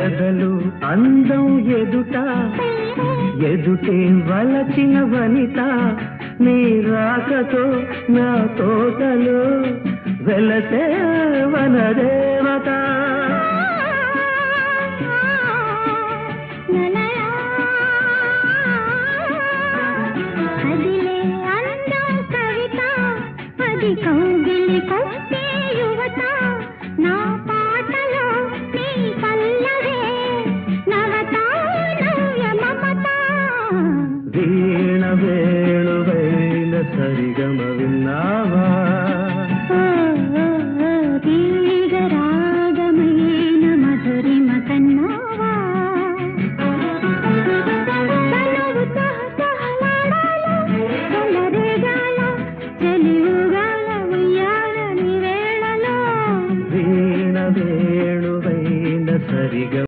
ఎదలు అందం ఎదుట ఎదుటే వలచిన వనిత నీ రాకతో నా తోటలో వెలసే వనదేవత